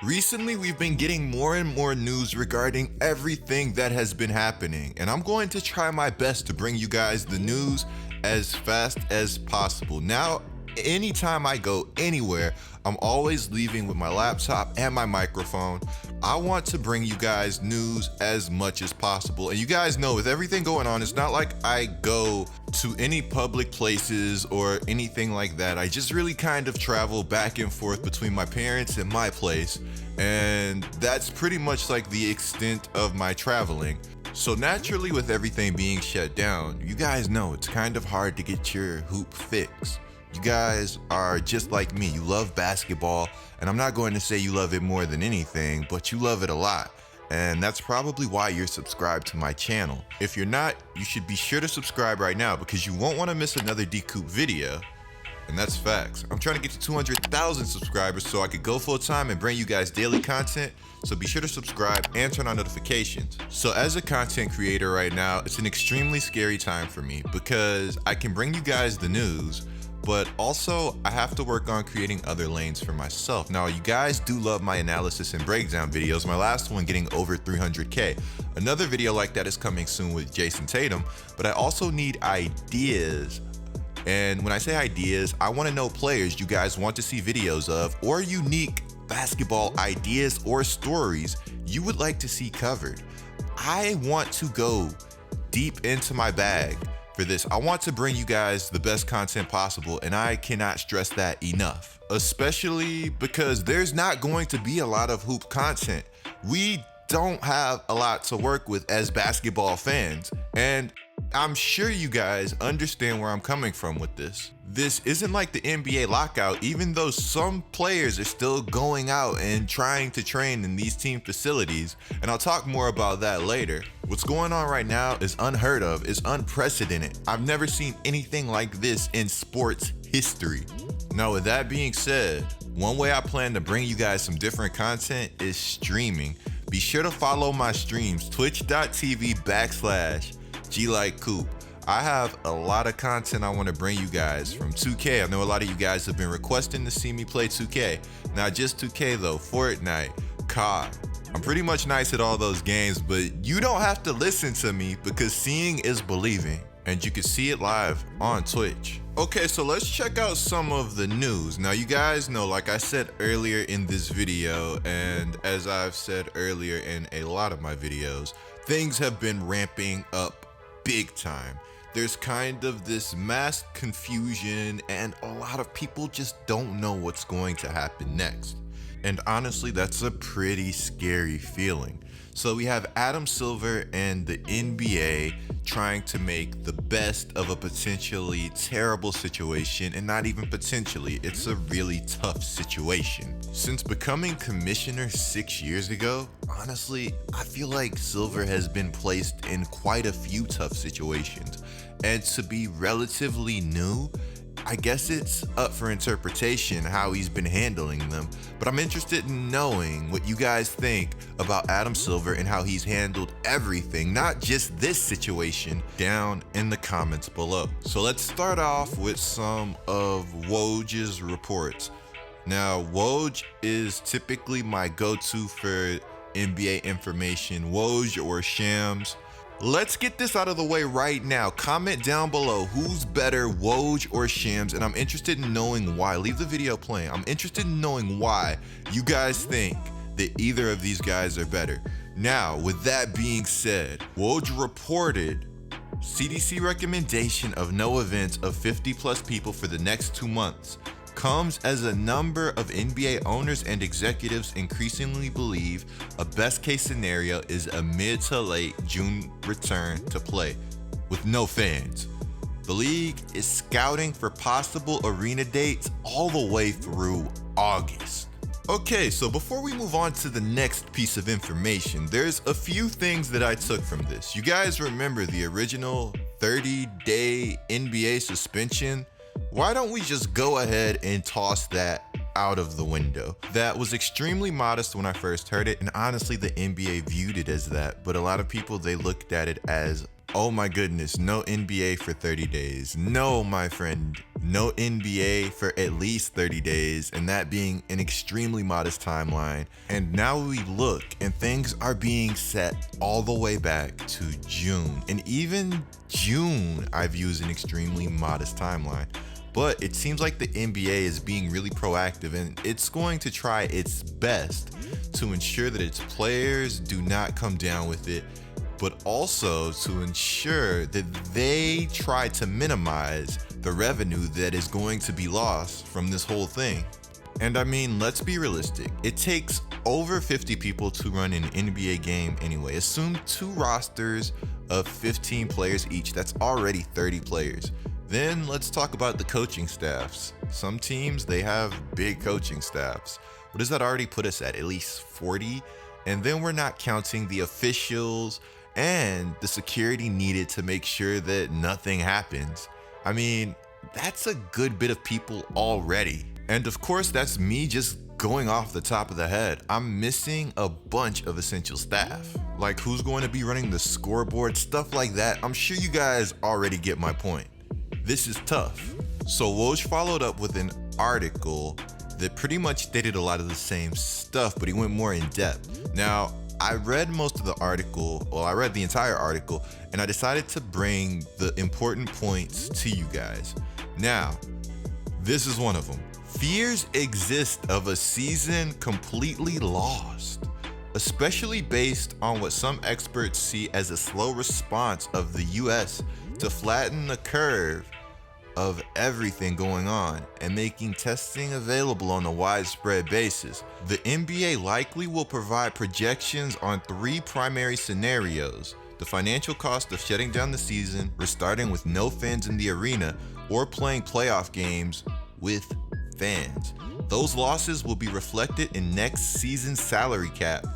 Recently, we've been getting more and more news regarding everything that has been happening, and I'm going to try my best to bring you guys the news as fast as possible. Now, anytime I go anywhere, I'm always leaving with my laptop and my microphone. I want to bring you guys news as much as possible. And you guys know, with everything going on, it's not like I go to any public places or anything like that. I just really kind of travel back and forth between my parents and my place. And that's pretty much like the extent of my traveling. So naturally, with everything being shut down, you guys know it's kind of hard to get your hoop fix. You guys are just like me. You love basketball, and I'm not going to say you love it more than anything, but you love it a lot. And that's probably why you're subscribed to my channel. If you're not, you should be sure to subscribe right now because you won't want to miss another GETLIKECOOP video. And that's facts. I'm trying to get to 200,000 subscribers so I could go full time and bring you guys daily content. So be sure to subscribe and turn on notifications. So as a content creator right now, it's an extremely scary time for me because I can bring you guys the news, but also I have to work on creating other lanes for myself. Now, you guys do love my analysis and breakdown videos, my last one getting over 300K. Another video like that is coming soon with Jason Tatum, but I also need ideas. And when I say ideas, I want to know players you guys want to see videos of, or unique basketball ideas or stories you would like to see covered. I want to go deep into my bag for this. I want to bring you guys the best content possible, and I cannot stress that enough, especially because there's not going to be a lot of hoop content. We don't have a lot to work with as basketball fans, and I'm sure you guys understand where I'm coming from with this. This isn't like the NBA lockout, even though some players are still going out and trying to train in these team facilities, and I'll talk more about that later. What's going on right now is unheard of, is unprecedented. I've never seen anything like this in sports history. Now, with that being said, one way I plan to bring you guys some different content is streaming. Be sure to follow my streams, twitch.tv/GETLIKECOOP. I have a lot of content I want to bring you guys from 2K. I know a lot of you guys have been requesting to see me play 2K. Not just 2K though, Fortnite, COD. I'm pretty much nice at all those games, but you don't have to listen to me because seeing is believing, and you can see it live on Twitch. Okay, so let's check out some of the news. Now, you guys know, like I said earlier in this video, and as I've said earlier in a lot of my videos, things have been ramping up big time. There's kind of this mass confusion, and a lot of people just don't know what's going to happen next. And honestly, that's a pretty scary feeling. So we have Adam Silver and the NBA trying to make the best of a potentially terrible situation, and not even potentially, it's a really tough situation. Since becoming commissioner 6 years ago, honestly, I feel like Silver has been placed in quite a few tough situations. And to be relatively new, I guess it's up for interpretation how he's been handling them, but I'm interested in knowing what you guys think about Adam Silver and how he's handled everything, not just this situation, down in the comments below. So let's start off with some of Woj's reports. Now, Woj is typically my go-to for NBA information, Woj or Shams. Let's get this out of the way right now. Comment down below who's better, Woj or Shams, and I'm interested in knowing why. Leave the video playing. I'm interested in knowing why you guys think that either of these guys are better. Now, with that being said, Woj reported CDC recommendation of no events of 50+ people for the next 2 months comes as a number of NBA owners and executives increasingly believe a best case scenario is a mid to late June return to play with no fans. The league is scouting for possible arena dates all the way through August. Okay, so before we move on to the next piece of information, there's a few things that I took from this. You guys remember the original 30-day NBA suspension? Why don't we just go ahead and toss that out of the window? That was extremely modest when I first heard it, and honestly, the NBA viewed it as that, but a lot of people, they looked at it as Oh my goodness, no NBA for 30 days. No, my friend, no NBA for at least 30 days, and that being an extremely modest timeline. And now we look, and things are being set all the way back to June. And even June, I view as an extremely modest timeline. But it seems like the NBA is being really proactive, and it's going to try its best to ensure that its players do not come down with it, but also to ensure that they try to minimize the revenue that is going to be lost from this whole thing. And I mean, let's be realistic. It takes over 50 people to run an NBA game anyway. Assume 2 rosters of 15 players each. That's already 30 players. Then let's talk about the coaching staffs. Some teams, they have big coaching staffs. What does that already put us at least 40? And then we're not counting the officials and the security needed to make sure that nothing happens. I mean, that's a good bit of people already. And of course, that's me just going off the top of the head. I'm missing a bunch of essential staff. Like who's going to be running the scoreboard, stuff like that. I'm sure you guys already get my point. This is tough. So Woj followed up with an article that pretty much stated a lot of the same stuff, but he went more in depth. Now, I read most of the article, well, I read the entire article, and I decided to bring the important points to you guys. Now, this is one of them. Fears exist of a season completely lost, especially based on what some experts see as a slow response of the US to flatten the curve of everything going on and making testing available on a widespread basis. The NBA likely will provide projections on 3 primary scenarios: the financial cost of shutting down the season, restarting with no fans in the arena, or playing playoff games with fans. Those losses will be reflected in next season's salary cap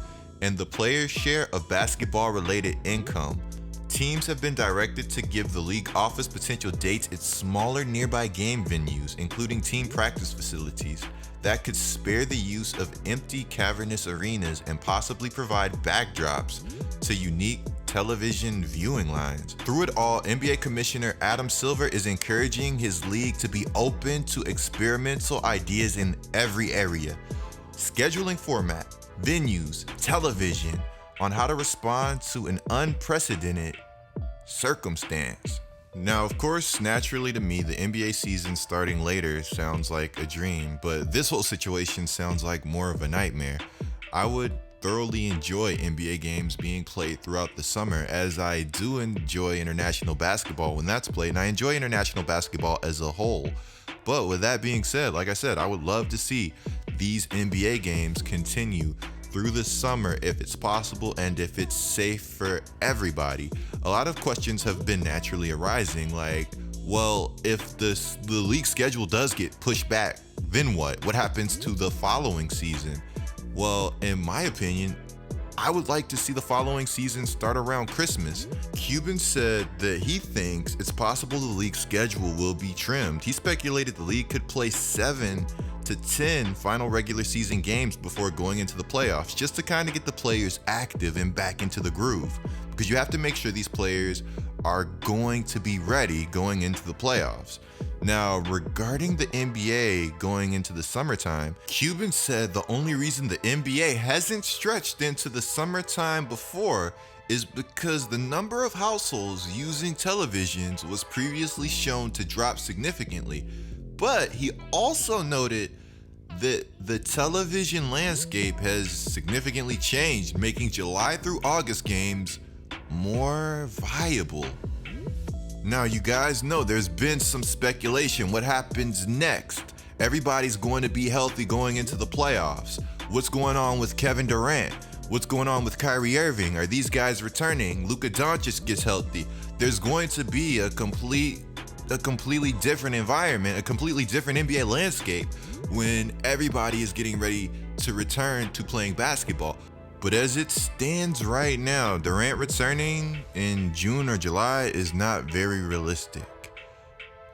and the player's share of basketball-related income. Teams have been directed to give the league office potential dates at smaller nearby game venues, including team practice facilities, that could spare the use of empty cavernous arenas and possibly provide backdrops to unique television viewing lines. Through it all, NBA Commissioner Adam Silver is encouraging his league to be open to experimental ideas in every area: scheduling format, venues, television, on how to respond to an unprecedented circumstance. Now, of course, naturally to me, the NBA season starting later sounds like a dream, but this whole situation sounds like more of a nightmare. I would thoroughly enjoy NBA games being played throughout the summer, as I do enjoy international basketball when that's played, and I enjoy international basketball as a whole. But with that being said, like I said, I would love to see these NBA games continue through the summer if it's possible and if it's safe for everybody. A lot of questions have been naturally arising, like, well, if the league schedule does get pushed back, then what? What happens to the following season? Well, in my opinion, I would like to see the following season start around Christmas. Cuban said that he thinks it's possible the league schedule will be trimmed. He speculated the league could play 7 to 10 final regular season games before going into the playoffs, just to kind of get the players active and back into the groove, because you have to make sure these players are going to be ready going into the playoffs. Now, regarding the NBA going into the summertime, Cuban said the only reason the NBA hasn't stretched into the summertime before is because the number of households using televisions was previously shown to drop significantly. But he also noted that the television landscape has significantly changed, making July through August games more viable. Now, you guys know there's been some speculation. What happens next? Everybody's going to be healthy going into the playoffs. What's going on with Kevin Durant? What's going on with Kyrie Irving? Are these guys returning? Luka Doncic gets healthy. There's going to be a completely different environment, a completely different NBA landscape when everybody is getting ready to return to playing basketball. But as it stands right now, Durant returning in June or July is not very realistic.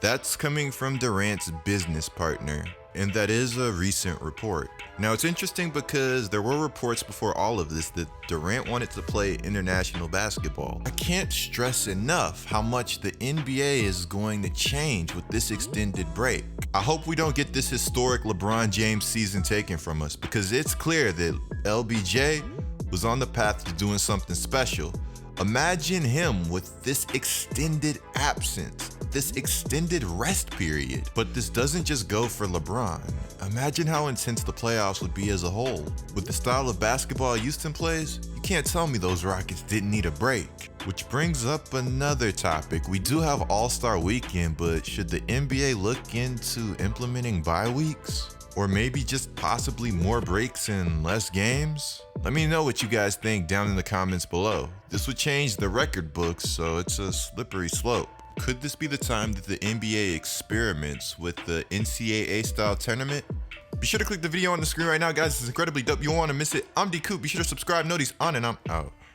That's coming from Durant's business partner, and that is a recent report. Now it's interesting because there were reports before all of this that Durant wanted to play international basketball. I can't stress enough how much the NBA is going to change with this extended break. I hope we don't get this historic LeBron James season taken from us, because it's clear that LBJ was on the path to doing something special. Imagine him with this extended absence, this extended rest period. But this doesn't just go for LeBron. Imagine how intense the playoffs would be as a whole. With the style of basketball Houston plays, you can't tell me those Rockets didn't need a break. Which brings up another topic. We do have All-Star Weekend, but should the NBA look into implementing bye weeks? Or maybe just possibly more breaks and less games? Let me know what you guys think down in the comments below. This would change the record books, so it's a slippery slope. Could this be the time that the NBA experiments with the NCAA style tournament? Be sure to click the video on the screen right now, guys. It's incredibly dope. You won't want to miss it. I'm GETLIKECOOP. Be sure to subscribe, notice on, and I'm out.